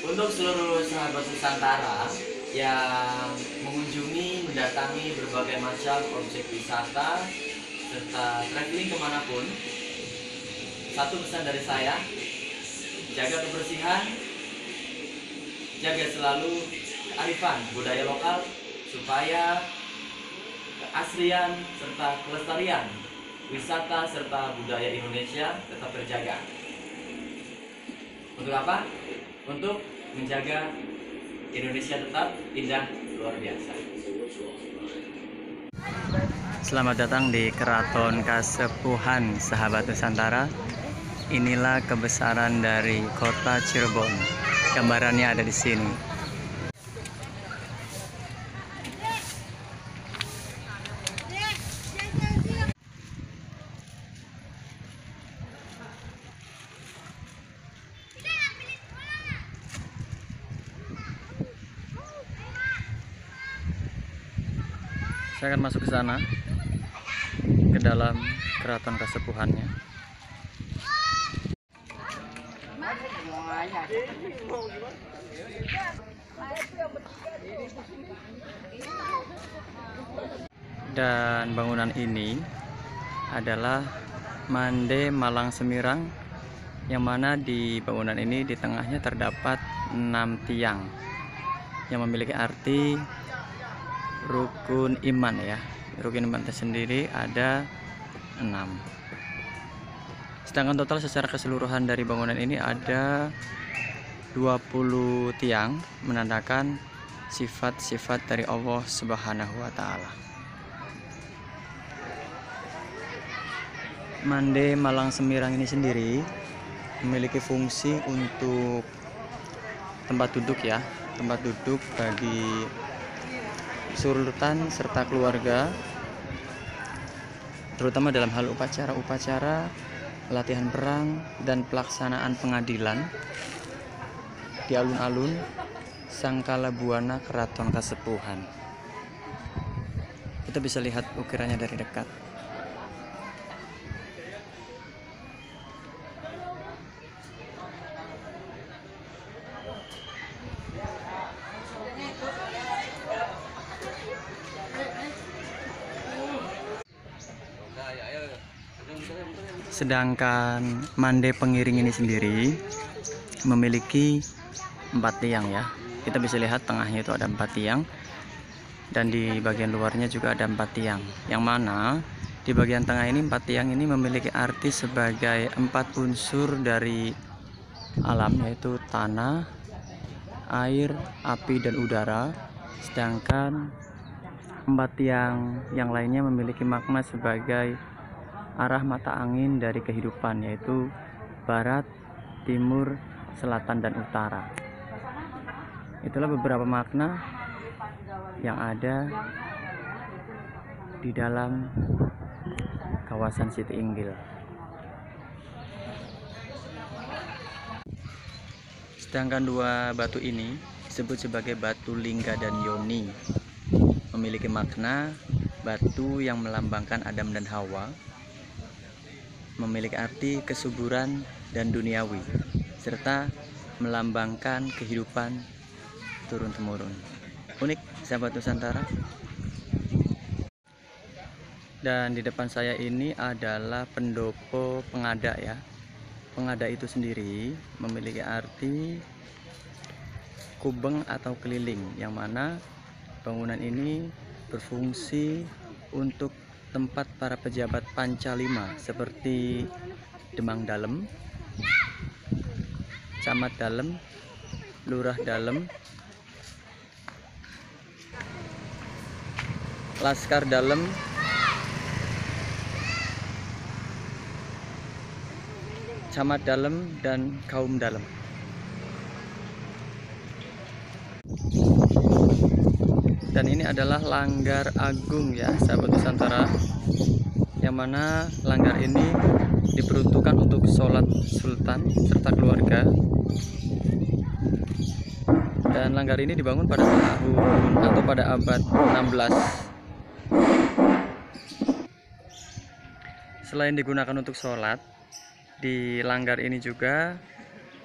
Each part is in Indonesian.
Untuk seluruh sahabat Nusantara yang mendatangi berbagai macam objek wisata serta traveling kemanapun, satu pesan dari saya: jaga kebersihan, jaga selalu kearifan budaya lokal supaya keaslian serta kelestarian wisata serta budaya Indonesia tetap terjaga. Untuk apa? Untuk menjaga Indonesia tetap indah luar biasa. Selamat datang di Keraton Kasepuhan, sahabat Nusantara. Inilah kebesaran dari kota Cirebon. Gambarannya ada di sini. Saya akan masuk ke sana, ke dalam Keraton Kasepuhannya. Dan bangunan ini adalah Mande Malang Semirang, yang mana di bangunan ini di tengahnya terdapat 6 tiang yang memiliki arti rukun iman ya. Rukun iman tersendiri ada 6. Sedangkan total secara keseluruhan dari bangunan ini ada 20 tiang, menandakan sifat-sifat dari Allah Subhanahu wa Ta'ala. Mande Malang Semirang ini sendiri memiliki fungsi untuk tempat duduk ya, tempat duduk bagi sultan serta keluarga, terutama dalam hal upacara-upacara, latihan perang, dan pelaksanaan pengadilan di alun-alun Sangkala Buana Keraton Kasepuhan. Kita bisa lihat ukirannya dari dekat. Sedangkan Mande Pengiring ini sendiri memiliki 4 tiang ya. Kita bisa lihat tengahnya itu ada 4 tiang, dan di bagian luarnya juga ada 4 tiang. Yang mana di bagian tengah ini 4 tiang ini memiliki arti sebagai 4 unsur dari alam, yaitu tanah, air, api, dan udara. Sedangkan 4 tiang yang lainnya memiliki makna sebagai arah mata angin dari kehidupan, yaitu barat, timur, selatan, dan utara. Itulah beberapa makna yang ada di dalam kawasan Siti Inggil. Sedangkan 2 batu ini disebut sebagai batu Lingga dan Yoni, memiliki makna batu yang melambangkan Adam dan Hawa, memiliki arti kesuburan dan duniawi, serta melambangkan kehidupan turun-temurun. Unik, sahabat Nusantara. Dan di depan saya ini adalah pendopo pengada ya. Pengada itu sendiri memiliki arti kubeng atau keliling, yang mana bangunan ini berfungsi untuk tempat para pejabat Pancalima seperti Demang Dalem, Camat Dalem, Lurah Dalem, Laskar Dalem, Camat Dalem, dan Kaum Dalem. Dan ini adalah Langgar Agung ya, sahabat Nusantara, yang mana langgar ini diperuntukkan untuk sholat sultan serta keluarga. Dan langgar ini dibangun pada tahun atau pada abad 16. Selain digunakan untuk sholat, di langgar ini juga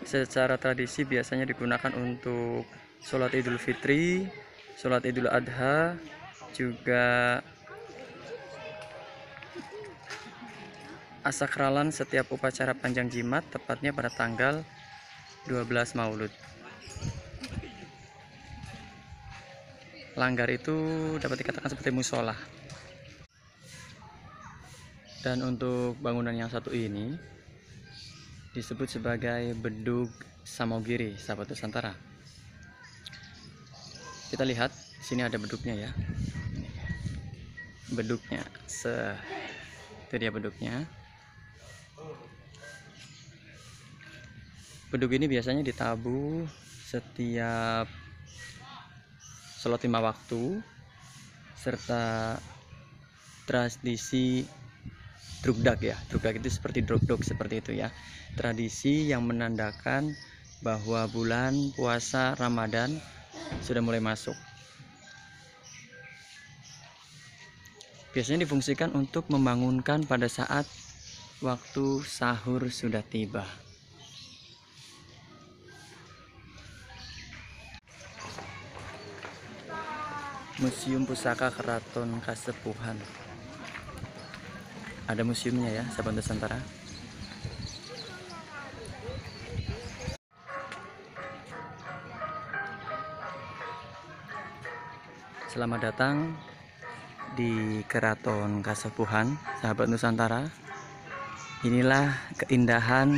secara tradisi biasanya digunakan untuk sholat Idul Fitri, sholat Idul Adha, juga asakralan setiap upacara panjang jimat, tepatnya pada tanggal 12 Maulud. Langgar itu dapat dikatakan seperti musola. Dan untuk bangunan yang satu ini disebut sebagai Bedug Samogiri, sahabat Nusantara. Kita lihat sini ada bedugnya ya. Bedugnya, itu dia bedugnya. Bedug ini biasanya ditabuh setiap sholat 5 waktu, serta tradisi drugdag ya. Drugdag itu seperti drogdog seperti itu ya. Tradisi yang menandakan bahwa bulan puasa Ramadan sudah mulai masuk. Biasanya difungsikan untuk membangunkan pada saat waktu sahur sudah tiba. Museum Pusaka Keraton Kasepuhan. Ada museumnya ya, sahabat Nusantara. Selamat datang di Keraton Kasepuhan, sahabat Nusantara. Inilah keindahan,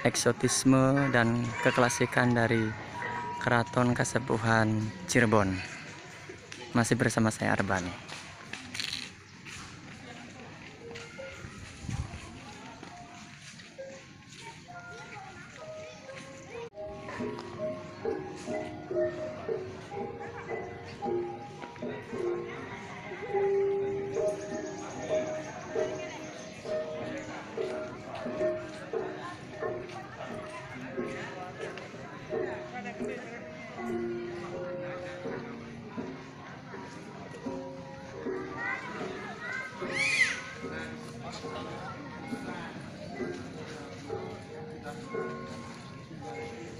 eksotisme, dan keklasikan dari Keraton Kasepuhan Cirebon. Masih bersama saya Arban.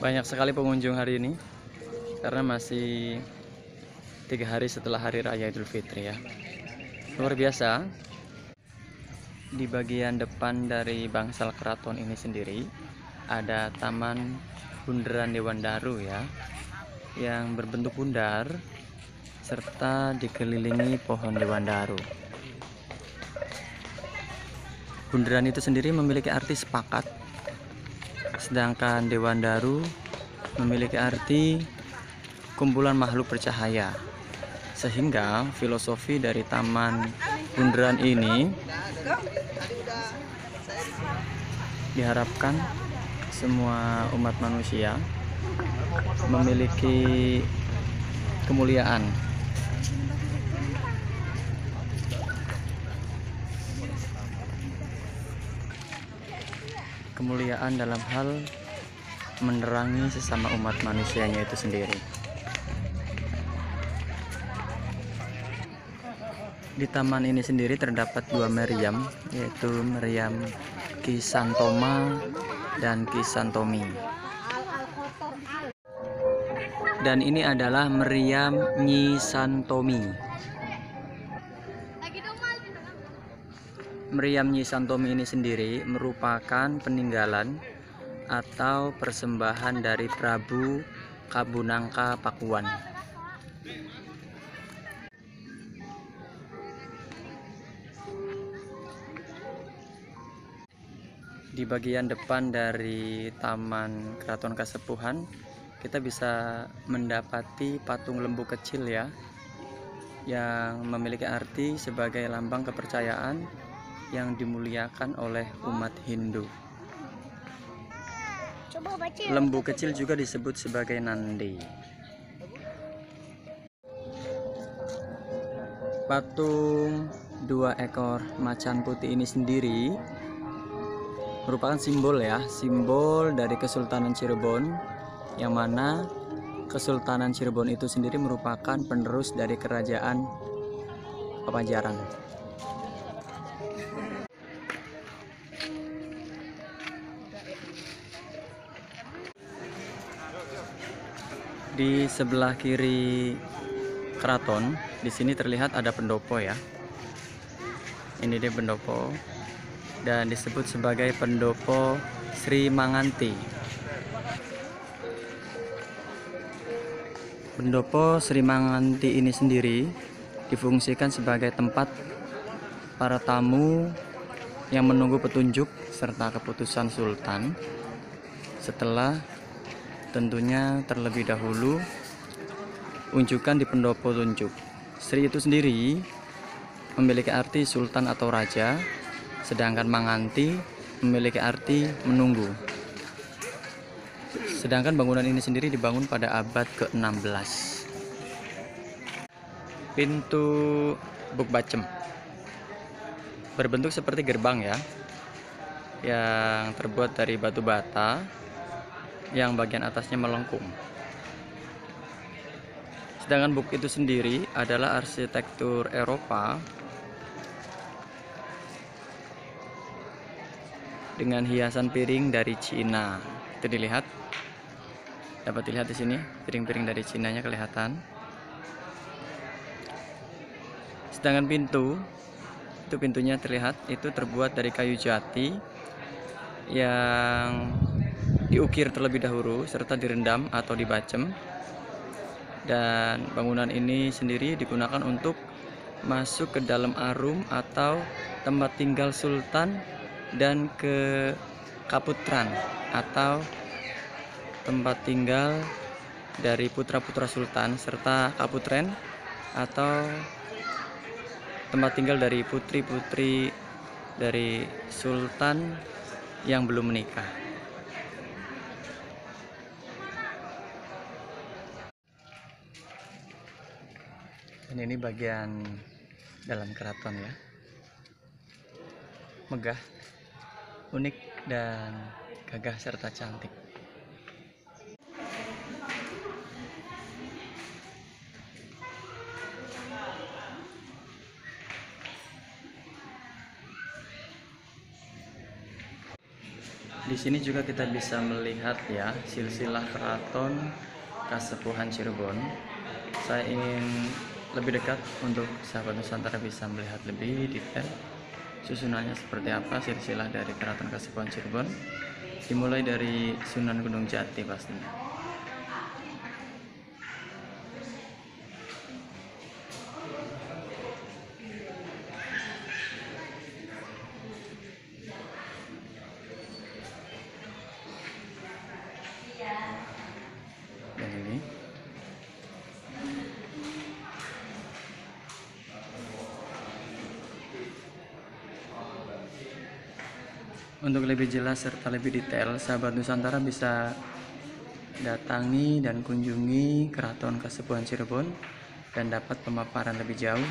Banyak sekali pengunjung hari ini karena masih 3 hari setelah hari raya Idul Fitri ya. Luar biasa. Di bagian depan dari bangsal keraton ini sendiri ada Taman Bundaran Dewandaru ya, yang berbentuk bundar serta dikelilingi pohon dewandaru. Bundaran itu sendiri memiliki arti sepakat, sedangkan dewandaru memiliki arti kumpulan makhluk bercahaya. Sehingga filosofi dari Taman Bundaran ini diharapkan semua umat manusia memiliki kemuliaan. Kemuliaan dalam hal menerangi sesama umat manusianya itu sendiri. Di taman ini sendiri terdapat 2 meriam, yaitu meriam Ki Santoma dan Ki Santomi. Dan ini adalah meriam Nyi Santomi. Meriam Nyi Santomi ini sendiri merupakan peninggalan atau persembahan dari Prabu Kabunangka Pakuan. Di bagian depan dari Taman Keraton Kasepuhan kita bisa mendapati patung lembu kecil ya, yang memiliki arti sebagai lambang kepercayaan yang dimuliakan oleh umat Hindu. Lembu kecil juga disebut sebagai Nandi. Patung 2 ekor macan putih ini sendiri merupakan simbol ya, simbol dari Kesultanan Cirebon, yang mana Kesultanan Cirebon itu sendiri merupakan penerus dari Kerajaan Pajajaran. Di sebelah kiri keraton, di sini terlihat ada pendopo ya. Ini dia pendopo dan disebut sebagai pendopo Sri Manganti. Pendopo Sri Manganti ini sendiri difungsikan sebagai tempat para tamu yang menunggu petunjuk serta keputusan sultan setelah tentunya terlebih dahulu unjukan di pendopo tunjuk. Sri itu sendiri memiliki arti sultan atau raja, sedangkan Manganti memiliki arti menunggu. Sedangkan bangunan ini sendiri dibangun pada abad ke-16. Pintu Buk Bacem berbentuk seperti gerbang ya, yang terbuat dari batu bata yang bagian atasnya melengkung. Sedangkan buk itu sendiri adalah arsitektur Eropa dengan hiasan piring dari Cina. Itu dapat dilihat di sini, piring-piring dari Cinanya kelihatan. Sedangkan pintunya terlihat itu terbuat dari kayu jati yang diukir terlebih dahulu serta direndam atau dibacem. Dan bangunan ini sendiri digunakan untuk masuk ke dalam arum atau tempat tinggal sultan dan ke kaputran atau tempat tinggal dari putra-putra sultan serta kaputren atau tempat tinggal dari putri-putri dari sultan yang belum menikah. Dan ini bagian dalam keraton ya, megah, unik dan gagah serta cantik. Di sini juga kita bisa melihat ya silsilah keraton Kasepuhan Cirebon. Saya ingin lebih dekat untuk sahabat Nusantara bisa melihat lebih detail susunannya seperti apa silsilah dari Keraton Kasepuhan Cirebon, dimulai dari Sunan Gunung Jati pastinya. Dan ini untuk lebih jelas serta lebih detail, sahabat Nusantara bisa datangi dan kunjungi Keraton Kasepuhan Cirebon dan dapat pemaparan lebih jauh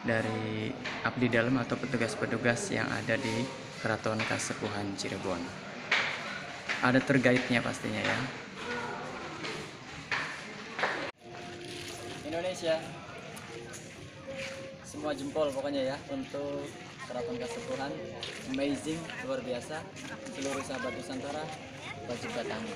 dari abdi dalam atau petugas-petugas yang ada di Keraton Kasepuhan Cirebon. Ada tour guide-nya pastinya ya. Indonesia, semua jempol pokoknya ya untuk Keraton Kasepuhan, amazing, luar biasa. Seluruh sahabat Nusantara wajib datangi.